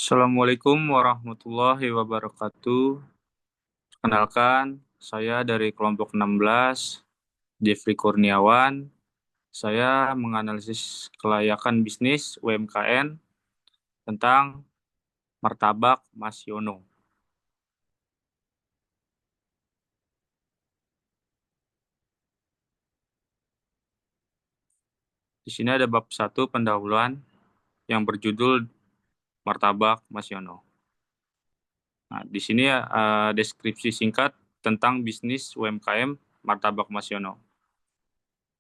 Assalamualaikum warahmatullahi wabarakatuh. Perkenalkan, saya dari kelompok 16, Jeffrey Kurniawan. Saya menganalisis kelayakan bisnis UMKM tentang martabak Mas Yono. Di sini ada bab 1 pendahuluan yang berjudul martabak Mas Yono. Nah, di sini deskripsi singkat tentang bisnis UMKM martabak Mas Yono.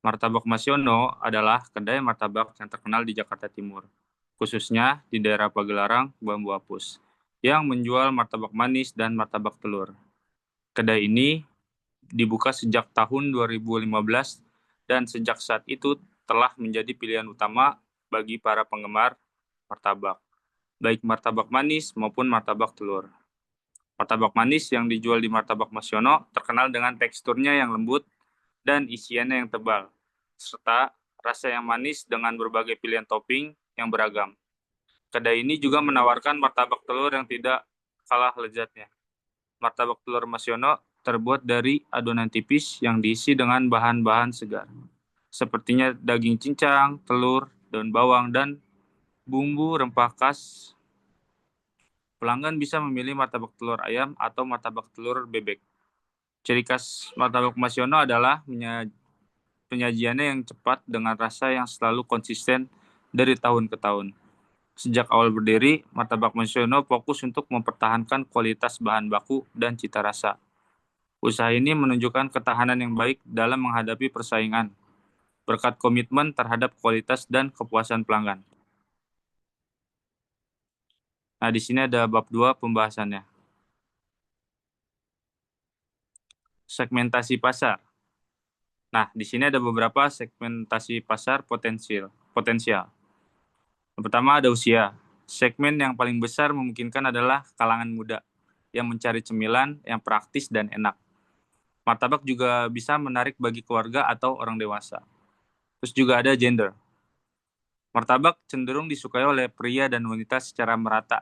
Martabak Mas Yono adalah kedai martabak yang terkenal di Jakarta Timur, khususnya di daerah Pagelaran, Bambu Apus, yang menjual martabak manis dan martabak telur. Kedai ini dibuka sejak tahun 2015 dan sejak saat itu telah menjadi pilihan utama bagi para penggemar martabak, baik martabak manis maupun martabak telur. Martabak manis yang dijual di Martabak Mas Yono terkenal dengan teksturnya yang lembut dan isiannya yang tebal, serta rasa yang manis dengan berbagai pilihan topping yang beragam. Kedai ini juga menawarkan martabak telur yang tidak kalah lezatnya. Martabak telur Mas Yono terbuat dari adonan tipis yang diisi dengan bahan-bahan segar, sepertinya daging cincang, telur, daun bawang, dan bumbu rempah khas. Pelanggan bisa memilih martabak telur ayam atau martabak telur bebek. Ciri khas martabak Mas Yono adalah penyajiannya yang cepat dengan rasa yang selalu konsisten dari tahun ke tahun. Sejak awal berdiri, Martabak Mas Yono fokus untuk mempertahankan kualitas bahan baku dan cita rasa. Usaha ini menunjukkan ketahanan yang baik dalam menghadapi persaingan, berkat komitmen terhadap kualitas dan kepuasan pelanggan. Nah, di sini ada bab 2 pembahasannya. Segmentasi pasar. Nah, di sini ada beberapa segmentasi pasar potensial. Yang pertama ada usia. Segmen yang paling besar memungkinkan adalah kalangan muda yang mencari cemilan yang praktis dan enak. Martabak juga bisa menarik bagi keluarga atau orang dewasa. Terus juga ada gender. Martabak cenderung disukai oleh pria dan wanita secara merata,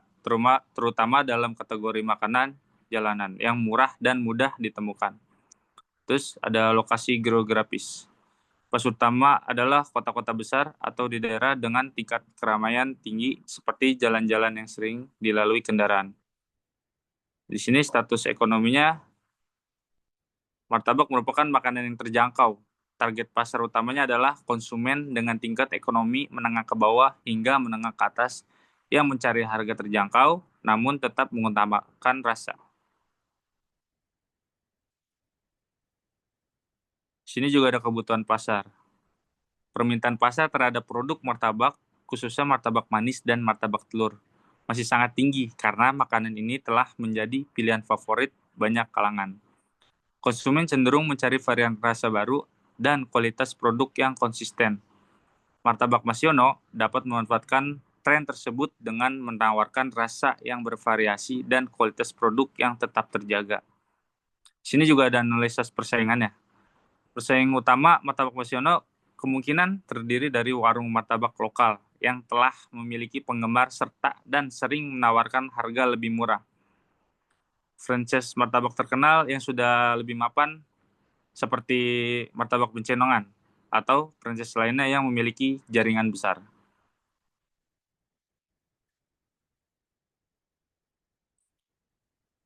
terutama dalam kategori makanan jalanan yang murah dan mudah ditemukan. Terus ada lokasi geografis. Pas utama adalah kota-kota besar atau di daerah dengan tingkat keramaian tinggi seperti jalan-jalan yang sering dilalui kendaraan. Di sini status ekonominya, martabak merupakan makanan yang terjangkau. Target pasar utamanya adalah konsumen dengan tingkat ekonomi menengah ke bawah hingga menengah ke atas yang mencari harga terjangkau namun tetap mengutamakan rasa. Di sini juga ada kebutuhan pasar. Permintaan pasar terhadap produk martabak, khususnya martabak manis dan martabak telur, masih sangat tinggi karena makanan ini telah menjadi pilihan favorit banyak kalangan. Konsumen cenderung mencari varian rasa baru dan kualitas produk yang konsisten. Martabak Mas Yono dapat memanfaatkan tren tersebut dengan menawarkan rasa yang bervariasi dan kualitas produk yang tetap terjaga. Di sini juga ada analisis persaingannya. Persaing utama martabak Mas Yono kemungkinan terdiri dari warung martabak lokal yang telah memiliki penggemar serta dan sering menawarkan harga lebih murah. Franchise martabak terkenal yang sudah lebih mapan seperti martabak Bencenongan atau franchise lainnya yang memiliki jaringan besar.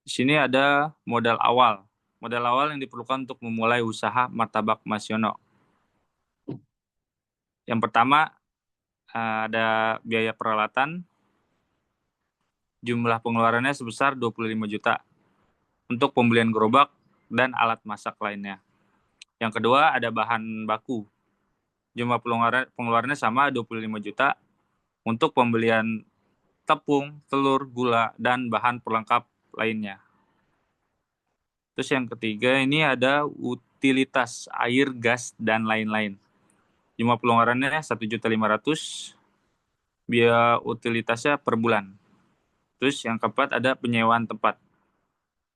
Di sini ada modal awal. Modal awal yang diperlukan untuk memulai usaha martabak Mas Yono. Yang pertama ada biaya peralatan, jumlah pengeluarannya sebesar 25 juta untuk pembelian gerobak dan alat masak lainnya. Yang kedua ada bahan baku. Jumlah pengeluarannya sama 25 juta untuk pembelian tepung, telur, gula, dan bahan pelengkap lainnya. Terus yang ketiga ini ada utilitas air, gas, dan lain-lain. Jumlah pengeluarannya 1.500.000, biaya utilitasnya per bulan. Terus yang keempat ada penyewaan tempat.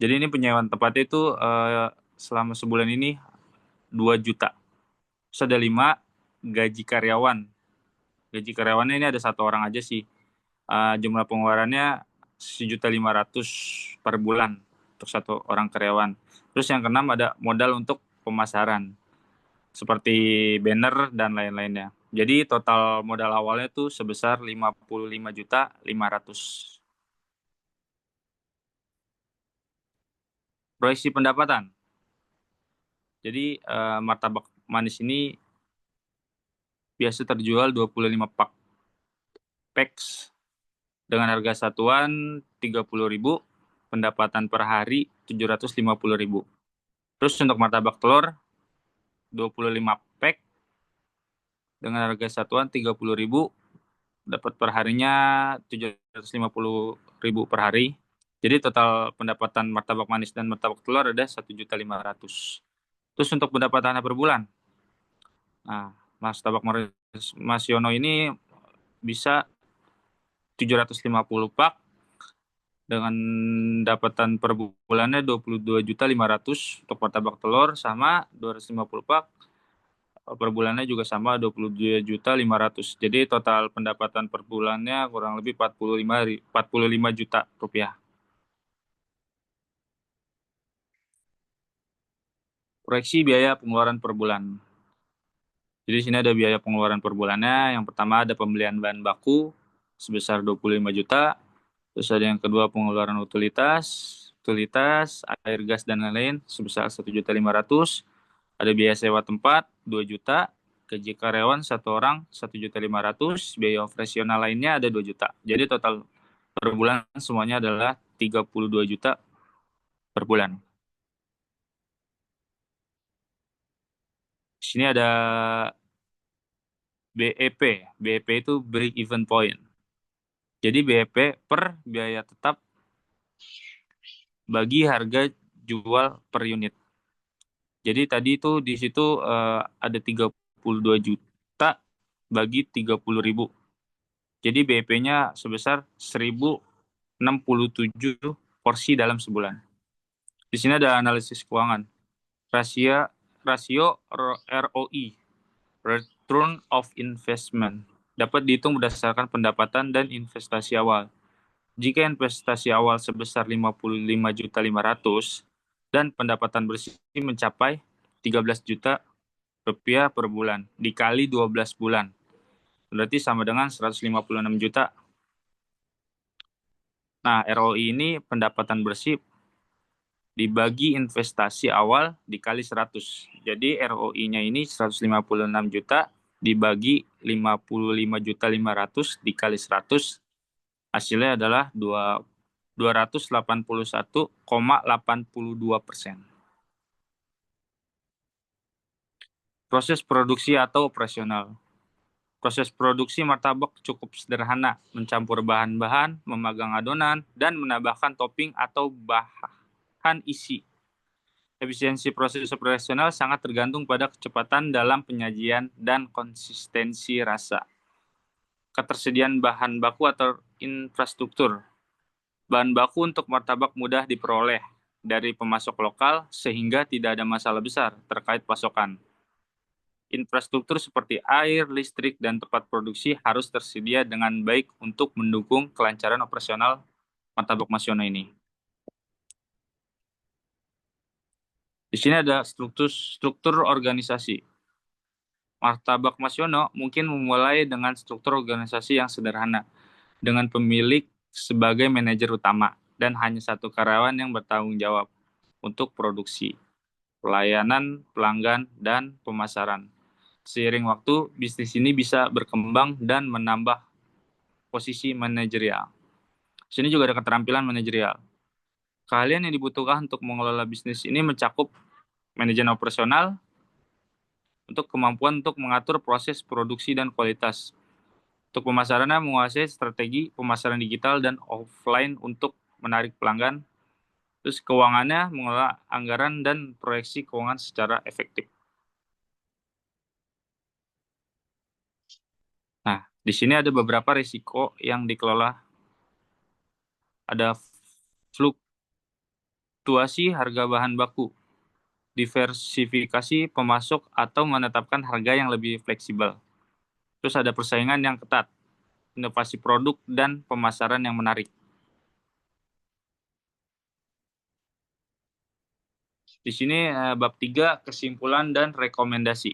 Jadi ini penyewaan tempatnya itu selama sebulan ini 2 juta. Terus ada 5, gaji karyawan. Gaji karyawannya ini ada 1 orang aja sih. Jumlah pengeluarannya 1.500.000 per bulan untuk satu orang karyawan. Terus yang keenam ada modal untuk pemasaran seperti banner dan lain-lainnya. Jadi total modal awalnya tuh sebesar 55.500.000. Proyeksi pendapatan. Jadi martabak manis ini biasa terjual 25 pak packs dengan harga satuan 30.000, pendapatan per hari 750.000. Terus untuk martabak telur 25 pack dengan harga satuan 30.000, dapat per harinya 750.000 per hari. Jadi total pendapatan martabak manis dan martabak telur ada 1.500.000. Terus untuk pendapatannya per bulan, nah martabak Mas Yono ini bisa 750 pak dengan dapatan per bulannya 22.500.000 untuk martabak telur, sama 250 pak per bulannya juga sama 22.500.000. Jadi total pendapatan per bulannya kurang lebih 45 juta rupiah. Proyeksi biaya pengeluaran per bulan. Jadi di sini ada biaya pengeluaran per bulannya. Yang pertama ada pembelian bahan baku sebesar 25 juta. Terus ada yang kedua pengeluaran utilitas, air, gas, dan lain-lain sebesar 1.500.000. Ada biaya sewa tempat 2 juta, gaji karyawan satu orang 1.500.000, biaya operasional lainnya ada 2 juta. Jadi total per bulan semuanya adalah 32 juta per bulan. Di sini ada BEP. BEP itu break even point. Jadi BEP per biaya tetap bagi harga jual per unit. Jadi tadi itu di situ ada 32 juta bagi 30.000. Jadi BEP-nya sebesar 1.067 porsi dalam sebulan. Di sini ada analisis keuangan. Rasio ROI, Return of Investment, dapat dihitung berdasarkan pendapatan dan investasi awal. Jika investasi awal sebesar 55.500.000 dan pendapatan bersih mencapai 13 juta rupiah per bulan dikali 12 bulan, berarti sama dengan 156 juta. Nah, ROI ini pendapatan bersih dibagi investasi awal dikali 100. Jadi ROI-nya ini 156 juta dibagi 55.500.000 dikali 100, hasilnya adalah 281,82%. Proses produksi atau operasional. Proses produksi martabak cukup sederhana, mencampur bahan-bahan, memagang adonan, dan menambahkan topping atau bahan isi. Efisiensi proses operasional sangat tergantung pada kecepatan dalam penyajian dan konsistensi rasa. Ketersediaan bahan baku atau infrastruktur. Bahan baku untuk martabak mudah diperoleh dari pemasok lokal sehingga tidak ada masalah besar terkait pasokan. Infrastruktur seperti air, listrik, dan tempat produksi harus tersedia dengan baik untuk mendukung kelancaran operasional martabak Mas Yono ini. Di sini ada struktur organisasi. Martabak Mas Yono mungkin memulai dengan struktur organisasi yang sederhana, dengan pemilik sebagai manajer utama dan hanya satu karyawan yang bertanggung jawab untuk produksi, pelayanan pelanggan, dan pemasaran. Seiring waktu, bisnis ini bisa berkembang dan menambah posisi manajerial. Sini juga ada keterampilan manajerial. Keahlian yang dibutuhkan untuk mengelola bisnis ini mencakup manajemen operasional, untuk kemampuan untuk mengatur proses produksi dan kualitas. Untuk pemasarannya, menguasai strategi pemasaran digital dan offline untuk menarik pelanggan. Terus keuangannya, mengelola anggaran dan proyeksi keuangan secara efektif. Nah, di sini ada beberapa risiko yang dikelola. Ada fluktuasi harga bahan baku, diversifikasi pemasok atau menetapkan harga yang lebih fleksibel. Terus ada persaingan yang ketat, inovasi produk dan pemasaran yang menarik. Di sini bab 3 kesimpulan dan rekomendasi.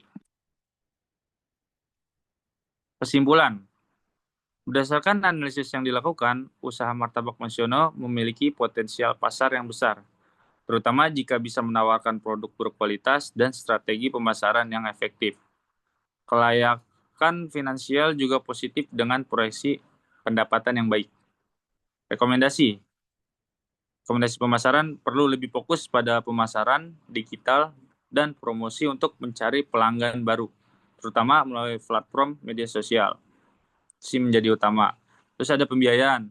Kesimpulan, berdasarkan analisis yang dilakukan, usaha martabak Monsiono memiliki potensial pasar yang besar, terutama jika bisa menawarkan produk berkualitas dan strategi pemasaran yang efektif. Kelayakan finansial juga positif dengan proyeksi pendapatan yang baik. Rekomendasi, rekomendasi pemasaran perlu lebih fokus pada pemasaran digital dan promosi untuk mencari pelanggan baru, terutama melalui platform media sosial. Ini menjadi utama. Terus ada pembiayaan.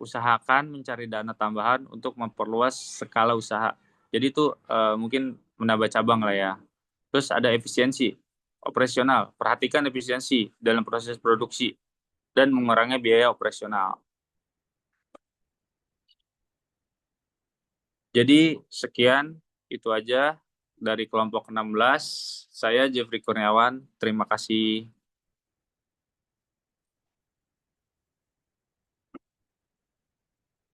Usahakan mencari dana tambahan untuk memperluas skala usaha. Jadi itu mungkin menambah cabang lah ya. Terus ada efisiensi operasional. Perhatikan efisiensi dalam proses produksi dan mengurangi biaya operasional. Jadi sekian, itu aja dari kelompok 16. Saya Jeffrey Kurniawan. Terima kasih.